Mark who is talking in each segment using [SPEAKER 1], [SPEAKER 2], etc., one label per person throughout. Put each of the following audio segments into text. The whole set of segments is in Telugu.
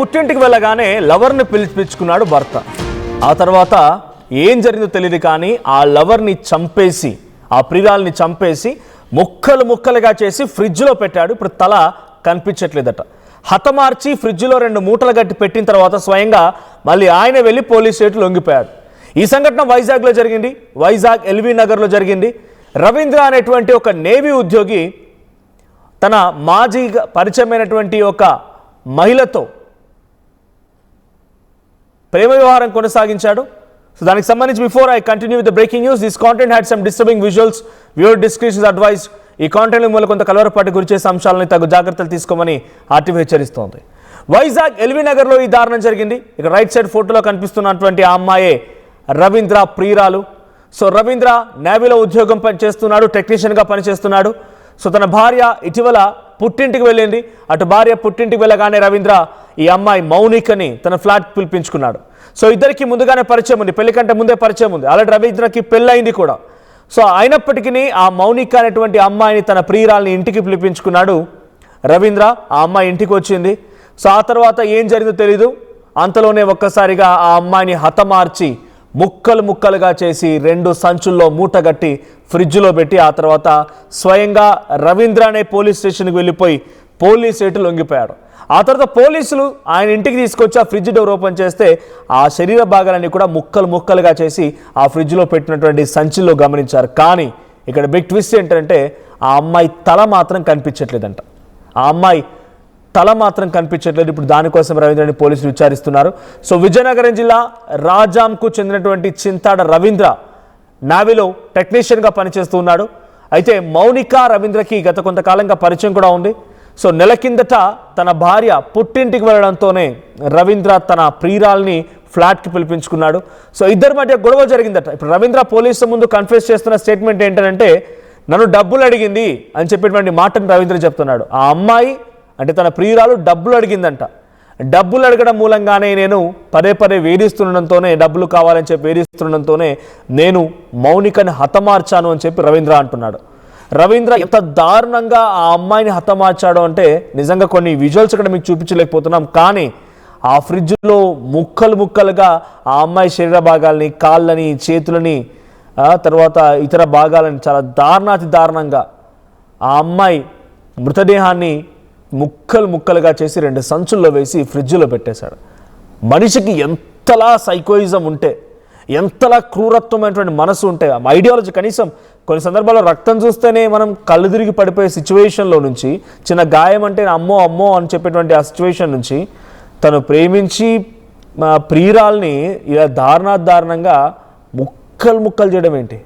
[SPEAKER 1] పుట్టింటికి వెళ్ళగానే లవర్ని పిలిపించుకున్నాడు భర్త. ఆ తర్వాత ఏం జరిగిందో తెలియదు కానీ ఆ లవర్ని చంపేసి, ఆ ప్రియురాల్ని చంపేసి ముక్కలు ముక్కలుగా చేసి ఫ్రిడ్జ్లో పెట్టాడు. ఇప్పుడు తల కనిపించట్లేదట. హతమార్చి ఫ్రిడ్జ్లో 2 మూటలు గట్టి పెట్టిన తర్వాత స్వయంగా మళ్ళీ ఆయన వెళ్ళి పోలీస్ స్టేషన్ లొంగిపోయాడు. ఈ సంఘటన వైజాగ్లో జరిగింది. వైజాగ్ ఎల్బీ నగర్లో జరిగింది. రవీంద్ర అనేటువంటి ఒక నేవీ ఉద్యోగి తన మాజీ పరిచయమైనటువంటి ఒక మహిళతో ప్రేమ వ్యవహారం కొనసాగించాడు. సో దానికి సంబంధించి before I continue with the breaking news, this content had some disturbing visuals, viewer description is advised. ఈ కాంటెంట్ మూల కొంత కలవరపాటు గురి చేసే అంశాలను తగు జాగ్రత్తలు తీసుకోమని ఆర్టీవీ హెచ్చరిస్తోంది. వైజాగ్ ఎల్బీ నగర్లో ఈ దారుణం జరిగింది. ఇక రైట్ సైడ్ ఫోటోలో కనిపిస్తున్నటువంటి ఆ అమ్మాయే రవీంద్ర ప్రియురాలు. సో రవీంద్ర నేవీలో ఉద్యోగం చేస్తున్నాడు, టెక్నీషియన్గా పనిచేస్తున్నాడు. సో తన భార్య ఇటీవల పుట్టింటికి వెళ్ళింది. అటు భార్య పుట్టింటికి వెళ్ళగానే రవీంద్ర ఈ అమ్మాయి మౌనికని తన ఫ్లాట్ పిలిపించుకున్నాడు. సో ఇద్దరికి ముందుగానే పరిచయం ఉంది, పెళ్లి కంటే ముందే పరిచయం ఉంది. ఆల్రెడీ రవీంద్రకి పెళ్ళయింది కూడా. సో అయినప్పటికీ ఆ మౌనిక అనేటువంటి అమ్మాయిని, తన ప్రియురాల్ని ఇంటికి పిలిపించుకున్నాడు రవీంద్ర. ఆ అమ్మాయి ఇంటికి వచ్చింది. సో ఆ తర్వాత ఏం జరిగిందో తెలీదు. అంతలోనే ఒక్కసారిగా ఆ అమ్మాయిని హతమార్చి ముక్కలు ముక్కలుగా చేసి 2 సంచుల్లో మూటగట్టి ఫ్రిడ్జ్లో పెట్టి ఆ తర్వాత స్వయంగా రవీంద్ర అనే పోలీస్ స్టేషన్కి వెళ్ళిపోయి పోలీస్ స్టేషన్ లొంగిపోయాడు. ఆ తర్వాత పోలీసులు ఆయన ఇంటికి తీసుకొచ్చి ఆ ఫ్రిడ్జ్ డోర్ ఓపెన్ చేస్తే ఆ శరీర భాగాలన్నీ కూడా ముక్కలు ముక్కలుగా చేసి ఆ ఫ్రిడ్జ్లో పెట్టినటువంటి సంచిలో గమనించారు. కానీ ఇక్కడ బిగ్ ట్విస్ట్ ఏంటంటే ఆ అమ్మాయి తల మాత్రం కనిపించట్లేదంట. ఆ అమ్మాయి తల మాత్రం కనిపించట్లేదు. ఇప్పుడు దానికోసం రవీంద్రని పోలీసులు విచారిస్తున్నారు. సో విజయనగరం జిల్లా రాజాంకు చెందినటువంటి చింతాడ రవీంద్ర నావీలో టెక్నీషియన్గా పనిచేస్తూ ఉన్నాడు. అయితే మౌనిక రవీంద్రకి గత కొంతకాలంగా పరిచయం కూడా ఉంది. సో నెల కిందట తన భార్య పుట్టింటికి వెళ్ళడంతోనే రవీంద్ర తన ప్రియురాల్ని ఫ్లాట్కి పిలిపించుకున్నాడు. సో ఇద్దరి మధ్య గొడవ జరిగిందట. ఇప్పుడు రవీంద్ర పోలీసుల ముందు కన్ఫెస్ చేస్తున్న స్టేట్మెంట్ ఏంటంటే నన్ను డబ్బులు అడిగింది అని చెప్పేటువంటి మాటను రవీంద్ర చెప్తున్నాడు. ఆ అమ్మాయి అంటే తన ప్రియురాలు డబ్బులు అడిగిందంట. డబ్బులు అడగడం మూలంగానే నేను పదే పదే వేధిస్తుండడంతోనే, డబ్బులు కావాలని చెప్పి వేధిస్తుండడంతోనే నేను మౌనికని హతమార్చాను అని చెప్పి రవీంద్ర అంటున్నాడు. రవీంద్ర ఎంత దారుణంగా ఆ అమ్మాయిని హతమార్చాడు అంటే నిజంగా కొన్ని విజువల్స్ ఇక్కడ మీకు చూపించలేకపోతున్నాం. కానీ ఆ ఫ్రిడ్జ్లో ముక్కలు ముక్కలుగా ఆ అమ్మాయి శరీర భాగాల్ని, కాళ్ళని, చేతులని, తర్వాత ఇతర భాగాలని చాలా దారుణాతి దారుణంగా ఆ అమ్మాయి మృతదేహాన్ని ముక్కలు ముక్కలుగా చేసి 2 సంచుల్లో వేసి ఫ్రిడ్జ్లో పెట్టేశాడు. మనిషికి ఎంతలా సైకోయిజం ఉంటే, ఎంతలా క్రూరత్వమైనటువంటి మనసు ఉంటే, ఐడియాలజీ కనీసం కొన్ని సందర్భాల్లో రక్తం చూస్తేనే మనం కళ్ళు తిరిగి పడిపోయే సిచ్యువేషన్లో నుంచి, చిన్న గాయం అంటే అమ్మో అమ్మో అని చెప్పేటువంటి ఆ సిచ్యువేషన్ నుంచి తను ప్రేమించి ప్రియురాల్ని ఇలా దారుణంగా ముక్కలు ముక్కలు చేయడం ఏంటి?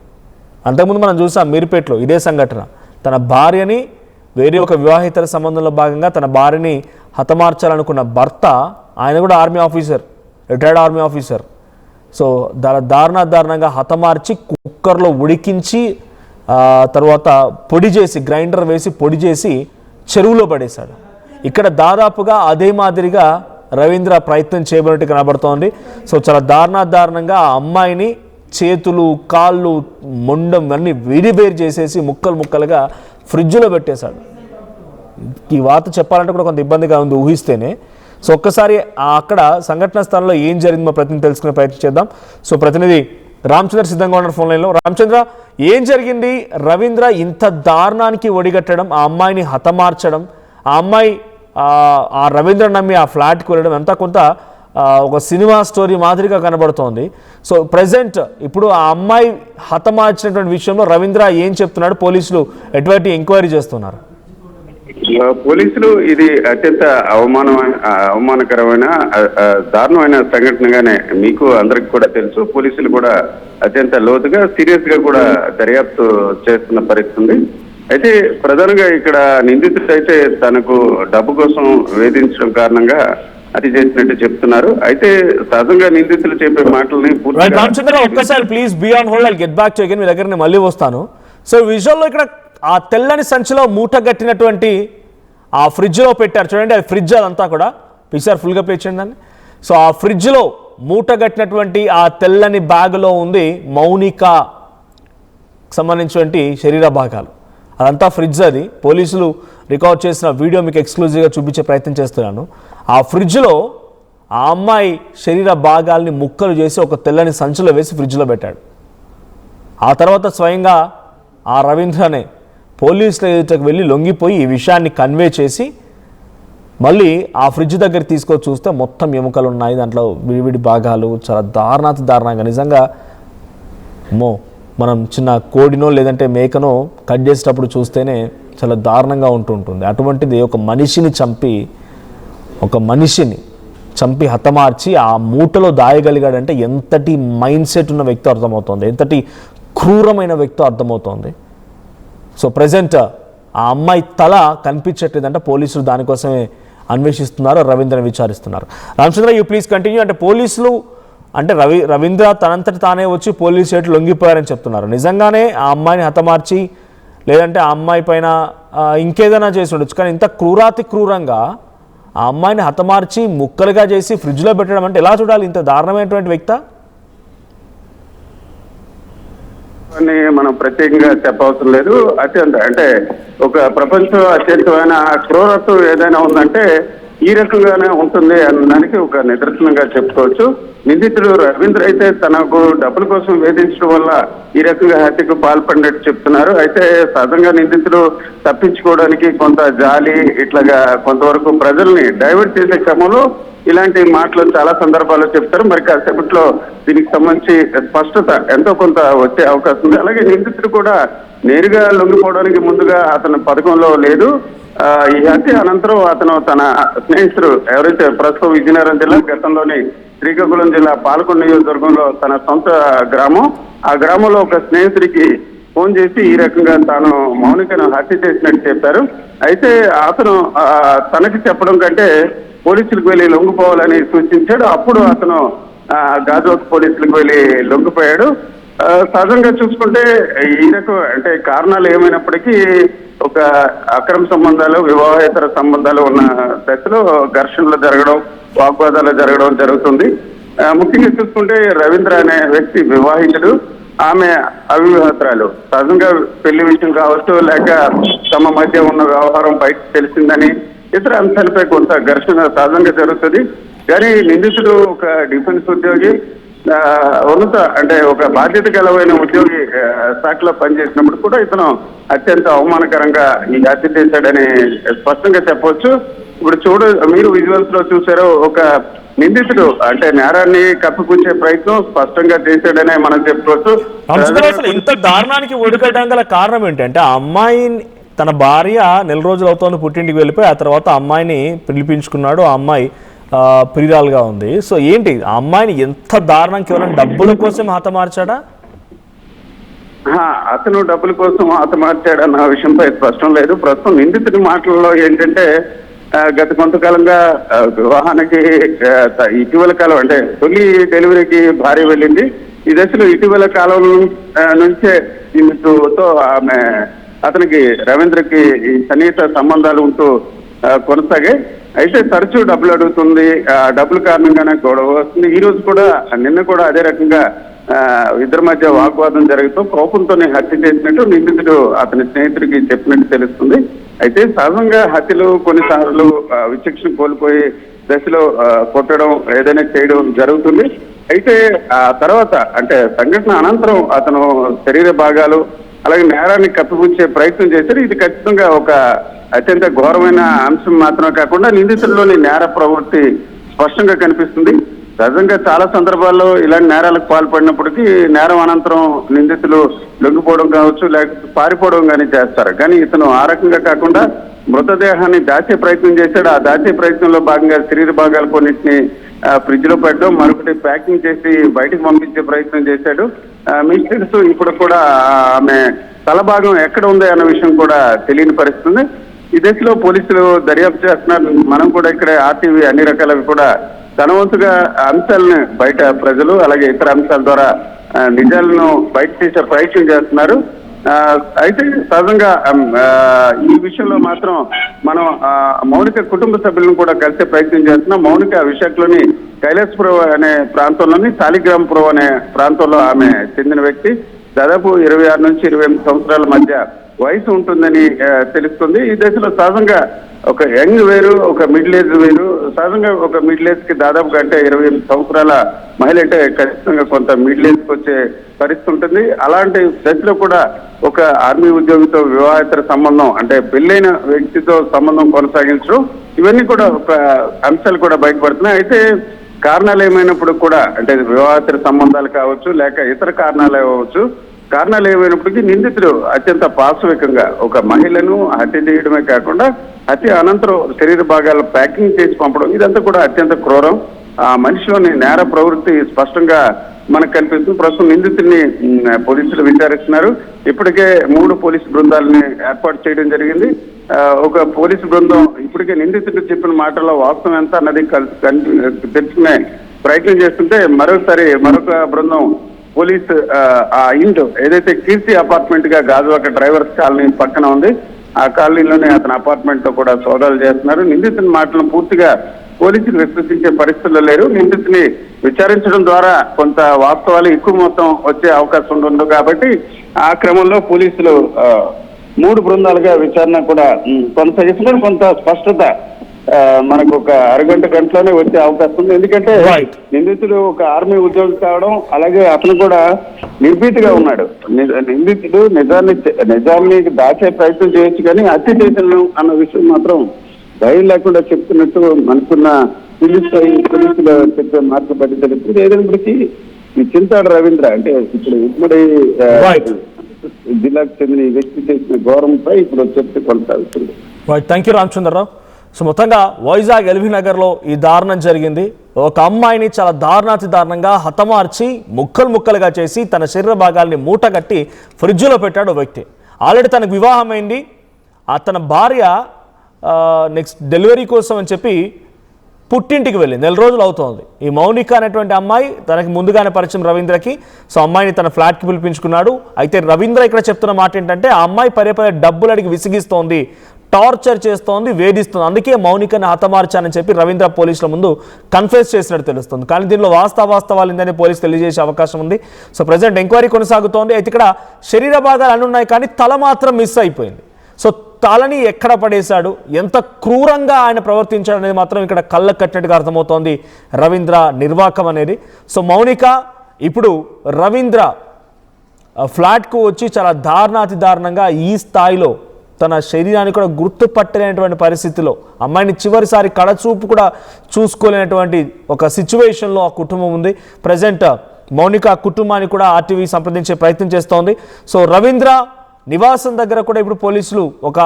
[SPEAKER 1] అంతకుముందు మనం చూసాం మీర్పేటలో ఇదే సంఘటన. తన భార్యని వేరే ఒక వివాహితర సంబంధంలో భాగంగా తన భార్యని హతమార్చాలనుకున్న భర్త, ఆయన కూడా army officer, retired army officer. So దారుణంగా హతమార్చి కుక్కర్లో ఉడికించి తర్వాత పొడి చేసి, గ్రైండర్ వేసి పొడి చేసి చెరువులో పడేశాడు. ఇక్కడ దాదాపుగా అదే మాదిరిగా రవీంద్ర ప్రయత్నం చేయబడినట్టు కనబడుతోంది. సో చాలా దారుణంగా ఆ అమ్మాయిని చేతులు, కాళ్ళు, మొండం అన్నీ వేరు చేసేసి ముక్కలు ముక్కలుగా ఫ్రిడ్జ్లో పెట్టేశాడు. ఈ వార్త చెప్పాలంటే కూడా కొంత ఇబ్బందిగా ఉంది ఊహిస్తేనే. సో ఒక్కసారి అక్కడ సంఘటన స్థలంలో ఏం జరిగిందో ప్రతినిధి తెలుసుకునే ప్రయత్నం చేద్దాం. సో ప్రతినిధి రామచంద్ర సిద్ధంగా ఉన్నారు ఫోన్ లైన్లో. రామచంద్ర, ఏం జరిగింది? రవీంద్ర ఇంత దారుణానికి ఒడిగట్టడం, ఆ అమ్మాయిని హతమార్చడం, ఆ అమ్మాయి ఆ రవీంద్ర నమ్మి ఆ ఫ్లాట్కి వెళ్ళడం అంతా కొంత ఒక సినిమా స్టోరీ మాదిరిగా కనబడుతోంది. సో ప్రజెంట్ ఇప్పుడు ఆ అమ్మాయి హతమార్చినటువంటి విషయంలో రవీంద్ర ఏం చెప్తున్నాడు? పోలీసులు ఎటువంటి ఎంక్వైరీ చేస్తున్నారు?
[SPEAKER 2] పోలీసులు ఇది అత్యంత అవమానకరమైన దారుణమైన సంఘటనగానే మీకు అందరికి కూడా తెలుసు. పోలీసులు కూడా అత్యంత లోతుగా, సీరియస్ గా కూడా దర్యాప్తు చేస్తున్న పరిస్థితి ఉంది. అయితే ప్రధానంగా ఇక్కడ నిందితుడు అయితే తనకు డబ్బు కోసం వేధించడం కారణంగా అది చేసినట్టు చెప్తున్నారు. అయితే సహజంగా నిందితులు చెప్పే మాటల్ని
[SPEAKER 1] ఒక్కసారి please be on hold, I'll get back to again, మీ దగ్గర నేను మళ్ళీ వస్తాను. సో విజువల్లో ఇక్కడ ఆ తెల్లని సంచిలో మూట కట్టినటువంటి ఆ ఫ్రిడ్జ్లో పెట్టారు చూడండి. అది ఫ్రిడ్జ్ అదంతా కూడా పిక్చర్ ఫుల్గా ప్లే చేయండి దాన్ని. సో ఆ ఫ్రిడ్జ్లో మూట కట్టినటువంటి ఆ తెల్లని బ్యాగులో ఉంది మౌనిక సంబంధించినటువంటి శరీర భాగాలు. అదంతా ఫ్రిడ్జ్. అది పోలీసులు రికార్డ్ చేసిన వీడియో మీకు ఎక్స్క్లూజివ్గా చూపించే ప్రయత్నం చేస్తున్నాను. ఆ ఫ్రిడ్జ్లో ఆ అమ్మాయి శరీర భాగాల్ని ముక్కలు చేసి ఒక తెల్లని సంచిలో వేసి ఫ్రిడ్జ్లో పెట్టాడు. ఆ తర్వాత స్వయంగా ఆ రవీంద్రనే పోలీసుల ఎదుటకు వెళ్ళి లొంగిపోయి ఈ విషయాన్ని కన్వే చేసి మళ్ళీ ఆ ఫ్రిడ్జ్ దగ్గర తీసుకొని చూస్తే మొత్తం ఎముకలు ఉన్నాయి, దాంట్లో విడివిడి భాగాలు, చాలా దారుణంగా. నిజంగా మనం చిన్న కోడినో లేదంటే మేకనో కట్ చేసేటప్పుడు చూస్తేనే చాలా దారుణంగా ఉంటుంది. అటువంటిది ఒక మనిషిని చంపి హతమార్చి ఆ మూటలో దాయగలిగాడంటే ఎంతటి మైండ్ సెట్ ఉన్న వ్యక్తి అర్థమవుతుంది, ఎంతటి క్రూరమైన వ్యక్తి అర్థమవుతోంది. సో ప్రజెంట్ ఆ అమ్మాయి తల కనిపించట్లేదంటే పోలీసులు దానికోసమే అన్వేషిస్తున్నారు, రవీంద్రని విచారిస్తున్నారు. Ramachandra, you please continue. అంటే పోలీసులు రవీంద్ర తనంతటి తానే వచ్చి పోలీసు చేతులు లొంగిపోయారని చెప్తున్నారు. నిజంగానే ఆ అమ్మాయిని హతమార్చి లేదంటే ఆ అమ్మాయి పైన ఇంకేదైనా చేసి ఉండొచ్చు, కానీ ఇంత క్రూరంగా ఆ అమ్మాయిని హతమార్చి ముక్కలుగా చేసి ఫ్రిడ్జ్లో పెట్టడం అంటే ఎలా చూడాలి? ఇంత దారుణమైనటువంటి వ్యక్తి
[SPEAKER 2] అని మనం ప్రత్యేకంగా చెప్పవసరం లేదు. అంటే ఒక ప్రపంచం అత్యంతమైన క్రూరత్వం ఏదైనా ఉందంటే ఈ రకంగానే ఉంటుంది అనడానికి ఒక నిదర్శనంగా చెప్పుకోవచ్చు. నిందితుడు రవీంద్ర అయితే తనకు డబ్బుల కోసం వేధించడం వల్ల ఈ రకంగా హత్యకు పాల్పడినట్టు చెప్తున్నారు. అయితే సహజంగా నిందితుడు తప్పించుకోవడానికి కొంత జాలి ఇట్లాగా కొంతవరకు ప్రజల్ని డైవర్ట్ చేసే క్రమంలో ఇలాంటి మాటలు చాలా సందర్భాల్లో చెప్తారు. మరి కాసేపట్లో దీనికి సంబంధించి స్పష్టత ఎంతో కొంత వచ్చే అవకాశం ఉంది. అలాగే నిందితుడు కూడా నేరుగా లొంగిపోవడానికి ముందుగా అతని పథకంలో లేదు. ఈ హత్య అనంతరం అతను తన స్నేహితుడు ఎవరైతే ప్రస్తుతం విజయనగరం జిల్లా, గతంలోని శ్రీకాకుళం జిల్లా పాలకొండ నియోజకవర్గంలో తన సొంత గ్రామం, ఆ గ్రామంలో ఒక స్నేహితుడికి ఫోన్ చేసి ఈ రకంగా తాను మౌనికను హత్య చేసినట్టు చెప్పారు. అయితే అతను తనకి చెప్పడం కంటే పోలీసులకు వెళ్ళి లొంగిపోవాలని సూచించాడు. అప్పుడు అతను గాజువాక పోలీసులకు వెళ్ళి లొంగిపోయాడు. సహజంగా చూసుకుంటే ఈ రకం అంటే కారణాలు ఏమైనప్పటికీ ఒక అక్రమ సంబంధాలు, వివాహేతర సంబంధాలు ఉన్న దశలో ఘర్షణలు జరగడం, వాగ్వాదాలు జరగడం జరుగుతుంది. ముఖ్యంగా చూసుకుంటే రవీంద్ర అనే వ్యక్తి వివాహితుడు, ఆమె అవివాహితురాలు. సహజంగా పెళ్లి విషయం కావచ్చు, లేక తమ మధ్య ఉన్న వ్యవహారం బయట తెలిసిందని ఇతర అంశాలపై కొంత ఘర్షణ సహజంగా జరుగుతుంది. కానీ నిందితుడు ఒక డిఫెన్స్ ఉద్యోగి, అంటే ఒక బాధ్యత గలవైన ఉద్యోగి శాఖలో పనిచేసినప్పుడు కూడా ఇతను అత్యంత అవమానకరంగా ఈ హత్య చేశాడని స్పష్టంగా చెప్పవచ్చు. ఇప్పుడు మీరు విజువల్స్ లో చూసారో ఒక నిందితుడు అంటే నేరాన్ని కప్పిపుచ్చే ప్రయత్నం స్పష్టంగా చేశాడనే మనం చెప్పుకోవచ్చు.
[SPEAKER 1] ఇంత దారుణానికి ఒడిగట్టడం గల కారణం ఏంటంటే ఆ అమ్మాయిని తన భార్య నెల రోజులు అవుతోంది పుట్టింటికి వెళ్ళిపోయి, ఆ తర్వాత అమ్మాయిని పిలిపించుకున్నాడు. ఆ అమ్మాయి ప్రియురాలుగా ఉంది. సో ఏంటి ఆ అమ్మాయిని ఎంత దారుణం, కేవలం డబ్బుల కోసం హతమార్చాడా?
[SPEAKER 2] అతను డబ్బుల కోసం హతమార్చాడన్న విషయంపై స్పష్టం లేదు. ప్రస్తుతం నిందితుడి మాటల్లో ఏంటంటే గత కొంతకాలంగా వివాహానికి ఇటీవల కాలం అంటే తొలి డెలివరీకి భార్య వెళ్ళింది. ఈ దశలో ఇటీవల కాలం నుంచే ఈమెతో ఆమె అతనికి రవీంద్రకి ఈ సన్నిహిత సంబంధాలు ఉంటూ కొనసాగాయి. అయితే తరచూ డబ్బులు అడుగుతుంది, డబ్బుల కారణంగానే గొడవ వస్తుంది. ఈ రోజు కూడా నిన్న కూడా అదే రకంగా ఇద్దరి మధ్య వాగ్వాదం జరుగుతూ కోపంతోనే హత్య చేసినట్టు నిందితుడు అతని స్నేహితుడికి చెప్పినట్టు తెలుస్తుంది. అయితే సహజంగా హత్యలు కొన్నిసార్లు విచక్షణ కోల్పోయి దశలో కొట్టడం ఏదైనా చేయడం జరుగుతుంది. అయితే ఆ తర్వాత అంటే సంఘటన అనంతరం అతను శరీర భాగాలు అలాగే నేరాన్ని కప్పిపుచ్చే ప్రయత్నం చేశారు. ఇది ఖచ్చితంగా ఒక అత్యంత ఘోరమైన అంశం మాత్రమే కాకుండా నిందితుల్లోని నేర ప్రవృత్తి స్పష్టంగా కనిపిస్తుంది. సహజంగా చాలా సందర్భాల్లో ఇలాంటి నేరాలకు పాల్పడినప్పటికీ నేరం అనంతరం నిందితులు లొంగిపోవడం కావచ్చు, లేకపోతే పారిపోవడం కానీ చేస్తారు. కానీ ఇతను ఆ రకంగా కాకుండా మృతదేహాన్ని దాచే ప్రయత్నం చేశాడు. ఆ దాచే ప్రయత్నంలో భాగంగా శరీర భాగాలు కొన్నింటిని ఫ్రిడ్జ్ లో పెట్టడం, మరొకటి ప్యాకింగ్ చేసి బయటకు పంపించే ప్రయత్నం చేశాడు. మీకు తెలుసు ఇప్పుడు కూడా ఆమె తల భాగం ఎక్కడ ఉంది అన్న విషయం కూడా తెలియని పరిస్థితుంది. ఈ దశలో పోలీసులు దర్యాప్తు చేస్తున్నారు. మనం కూడా ఇక్కడ ఆర్టీవీ అన్ని రకాలవి కూడా తన వంతుగా అంశాలను బయట ప్రజలు అలాగే ఇతర అంశాల ద్వారా నిజాలను బయట తీసే ప్రయత్నం చేస్తున్నారు. అయితే సహజంగా ఈ విషయంలో మాత్రం మనం మౌనిక కుటుంబ సభ్యులను కూడా కలిసే ప్రయత్నం చేస్తున్నాం. మౌనిక విశాఖలోని కైలాసపురం అనే ప్రాంతంలోని శాలిగ్రామపురం అనే ప్రాంతంలో ఆమె చెందిన వ్యక్తి. దాదాపు 26 నుంచి 28 సంవత్సరాల మధ్య వయసు ఉంటుందని తెలుస్తుంది. ఈ దశలో సహజంగా ఒక యంగ్ వేరు, ఒక మిడిల్ ఏజ్ వేరు, సహజంగా ఒక మిడిల్ ఏజ్ కి దాదాపుగా అంటే 28 సంవత్సరాల మహిళ అంటే ఖచ్చితంగా కొంత మిడిల్ ఏజ్ కి వచ్చే పరిస్థితి ఉంటుంది. అలాంటి దశలో కూడా ఒక ఆర్మీ ఉద్యోగితో వివాహేతర సంబంధం అంటే పెళ్ళైన వ్యక్తితో సంబంధం కొనసాగించడం ఇవన్నీ కూడా ఒక అంశాలు కూడా బయటపడుతున్నాయి. అయితే కారణాలు ఏమైనప్పుడు కూడా అంటే వివాహేతర సంబంధాలు కావచ్చు లేక ఇతర కారణాలు అవ్వచ్చు, కారణాలు ఏమైనప్పటికీ నిందితుడు అత్యంత పాశవికంగా ఒక మహిళను హత్య చేయడమే కాకుండా హత్య అనంతరం శరీర భాగాలు ప్యాకింగ్ చేసి పంపడం ఇదంతా కూడా అత్యంత క్రూరం. ఆ మనిషిలోని నేర ప్రవృత్తి స్పష్టంగా మనకు కనిపిస్తుంది. ప్రస్తుతం నిందితుడిని పోలీసులు విచారిస్తున్నారు. ఇప్పటికే 3 పోలీసు బృందాలని ఏర్పాటు చేయడం జరిగింది. ఒక పోలీసు బృందం ఇప్పటికే నిందితుడు చెప్పిన మాటల్లో వాస్తవం ఎంత అన్నది తెలుసుకునే ప్రయత్నం చేస్తుంటే మరొక బృందం పోలీసు ఆ ఇంటి ఏదైతే కీర్తి అపార్ట్మెంట్ గా గాజువాక డ్రైవర్స్ కాలనీ పక్కన ఉంది ఆ కాలనీలోనే అతని అపార్ట్మెంట్ లో కూడా సోదాలు చేస్తున్నారు. నిందితుని మాటలను పూర్తిగా పోలీసులు విశ్వసించే పరిస్థితుల్లో లేరు. నిందితుని విచారించడం ద్వారా కొంత వాస్తవాలు ఎక్కువ మొత్తం వచ్చే అవకాశం ఉండదు కాబట్టి ఆ క్రమంలో పోలీసులు 3 బృందాలుగా విచారణ కూడా కొనసాగిస్తున్నారు. కొంత స్పష్టత మనకు ఒక గంటలోనే వచ్చే అవకాశం ఉంది. ఎందుకంటే నిందితుడు ఒక ఆర్మీ ఉద్యోగి కావడం అలాగే అతను కూడా నిర్భీతిగా ఉన్నాడు. నిందితుడు నిజాన్ని దాచే ప్రయత్నం చేయొచ్చు కానీ హత్య చేశాను అన్న విషయం మాత్రం భయం లేకుండా చెప్తున్నట్టు మనకున్న పోలీసులు చెప్పే మార్పు బట్టి తెలుస్తుంది. ఏదైనప్పటికీ ఈ చింతాడు రవీంద్ర అంటే ఇప్పుడు ఉమ్మడి జిల్లాకు చెందిన ఈ వ్యక్తి చేసిన ఘోరంపై ఇప్పుడు చర్చ కొనసాగుతుంది.
[SPEAKER 1] Thank you Ramachandra Rao. సో మొత్తంగా వైజాగ్ ఎల్బీ నగర్లో ఈ దారుణం జరిగింది. ఒక అమ్మాయిని చాలా దారుణంగా హతమార్చి ముక్కలుగా చేసి తన శరీర భాగాల్ని మూటగట్టి ఫ్రిడ్జ్లో పెట్టాడు వ్యక్తి. ఆల్రెడీ తనకు వివాహం అయింది. తన భార్య నెక్స్ట్ డెలివరీ కోసం అని చెప్పి పుట్టింటికి వెళ్ళింది. 4 రోజులు అవుతోంది. ఈ మౌనిక అనేటువంటి అమ్మాయి తనకి ముందుగానే పరిచయం రవీంద్రకి. సో అమ్మాయిని తన ఫ్లాట్కి పిలిపించుకున్నాడు. అయితే రవీంద్ర ఇక్కడ చెప్తున్న మాట ఏంటంటే ఆ అమ్మాయి పదే డబ్బులు అడిగి విసిగిస్తోంది, టార్చర్ చేస్తోంది, వేధిస్తుంది. అందుకే మౌనికని హతమార్చానని చెప్పి రవీంద్ర పోలీసుల ముందు కన్ఫెస్ చేసినట్టు తెలుస్తుంది. కానీ దీనిలో వాస్తవాలు ఏందని పోలీసు తెలియజేసే అవకాశం ఉంది. సో ప్రజెంట్ ఎంక్వైరీ కొనసాగుతోంది. అయితే ఇక్కడ శరీర భాగాలు అన్నీ ఉన్నాయి కానీ తల మాత్రం మిస్ అయిపోయింది. సో తలని ఎక్కడ పడేశాడు, ఎంత క్రూరంగా ఆయన ప్రవర్తించాడు అనేది మాత్రం ఇక్కడ కళ్ళకు కట్టినట్టుగా అర్థమవుతోంది రవీంద్ర నిర్వాకం అనేది. సో మౌనిక ఇప్పుడు రవీంద్ర ఫ్లాట్కు వచ్చి చాలా దారుణంగా ఈ స్థాయిలో తన శరీరాన్ని కూడా గుర్తుపట్టలేనటువంటి పరిస్థితిలో అమ్మాయిని చివరిసారి కడచూపు కూడా చూసుకోలేనటువంటి ఒక సిచ్యువేషన్లో ఆ కుటుంబం ఉంది. ప్రజెంట్ మౌనిక కుటుంబాన్ని కూడా ఆర్టీవీ సంప్రదించే ప్రయత్నం చేస్తోంది. సో రవీంద్ర నివాసం దగ్గర కూడా ఇప్పుడు పోలీసులు ఒక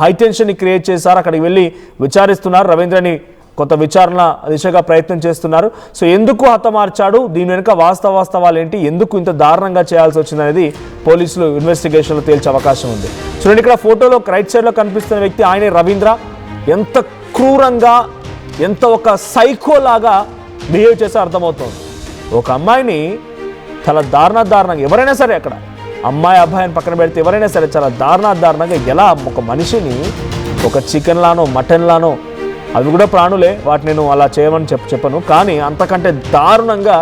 [SPEAKER 1] హైటెన్షన్ని క్రియేట్ చేశారు. అక్కడికి వెళ్ళి విచారిస్తున్నారు. రవీంద్రని కొంత విచారణ దిశగా ప్రయత్నం చేస్తున్నారు. సో ఎందుకు హతమార్చాడు, దీని వెనుక వాస్తవాలు ఏంటి, ఎందుకు ఇంత దారుణంగా చేయాల్సి వచ్చిందనేది పోలీసులు ఇన్వెస్టిగేషన్లో తేల్చే అవకాశం ఉంది. చూడండి ఇక్కడ ఫోటోలో రైట్ సైడ్లో కనిపిస్తున్న వ్యక్తి ఆయనే రవీంద్ర. ఎంత క్రూరంగా ఎంత ఒక సైకోలాగా బిహేవ్ చేస్తే అర్థమవుతుంది. ఒక అమ్మాయిని చాలా దారుణంగా ఎవరైనా సరే అక్కడ అమ్మాయి అబ్బాయిని పక్కన పెడితే ఎవరైనా సరే చాలా దారుణంగా ఎలా ఒక మనిషిని ఒక చికెన్లానో మటన్లానో అవి కూడా ప్రాణులే, వాటిని నేను అలా చేయమని చెప్పను, కానీ అంతకంటే దారుణంగా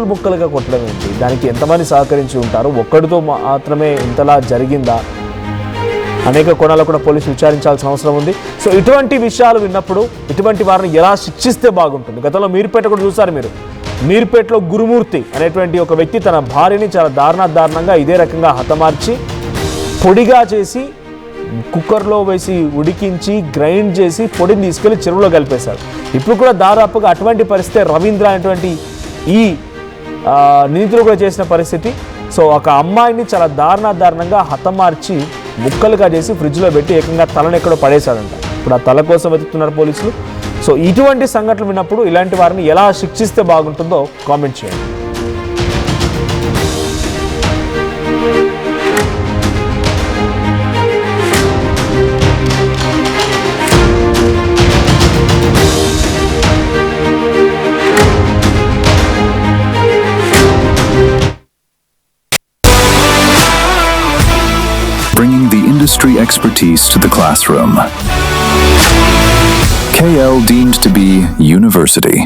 [SPEAKER 1] ముక్కలుగా కొట్టడం ఏంటి, దానికి ఎంతమంది సహకరించి ఉంటారు, ఒక్కడితో మాత్రమే ఇంతలా జరిగిందా అనేక కోణాల్లో కూడా పోలీసులు విచారించాల్సిన అవసరం ఉంది. సో ఇటువంటి విషయాలు విన్నప్పుడు ఇటువంటి వారిని ఎలా శిక్షిస్తే బాగుంటుంది. గతంలో మీర్పేట కూడా చూసారు మీరు. మీర్పేటలో గురుమూర్తి అనేటువంటి ఒక వ్యక్తి తన భార్యని చాలా దారుణంగా ఇదే రకంగా హతమార్చి పొడిగా చేసి కుక్కర్లో వేసి ఉడికించి గ్రైండ్ చేసి పొడిని తీసుకెళ్లి చెరువులో కలిపేశారు. ఇప్పుడు కూడా దాదాపుగా అటువంటి పరిస్థితి రవీంద్ర అనేటువంటి ఈ నిందితులు కూడా చేసిన పరిస్థితి. సో ఒక అమ్మాయిని చాలా దారుణంగా హతమార్చి ముక్కలుగా చేసి ఫ్రిడ్జ్లో పెట్టి ఏకంగా తలను ఎక్కడో పడేశాడంట. ఇప్పుడు ఆ తల కోసం వెతుకుతున్నారు పోలీసులు. సో ఇటువంటి సంఘటనలు విన్నప్పుడు ఇలాంటి వారిని ఎలా శిక్షిస్తే బాగుంటుందో కామెంట్ చేయండి.
[SPEAKER 3] Bringing the industry expertise to the classroom. KL deemed to be university.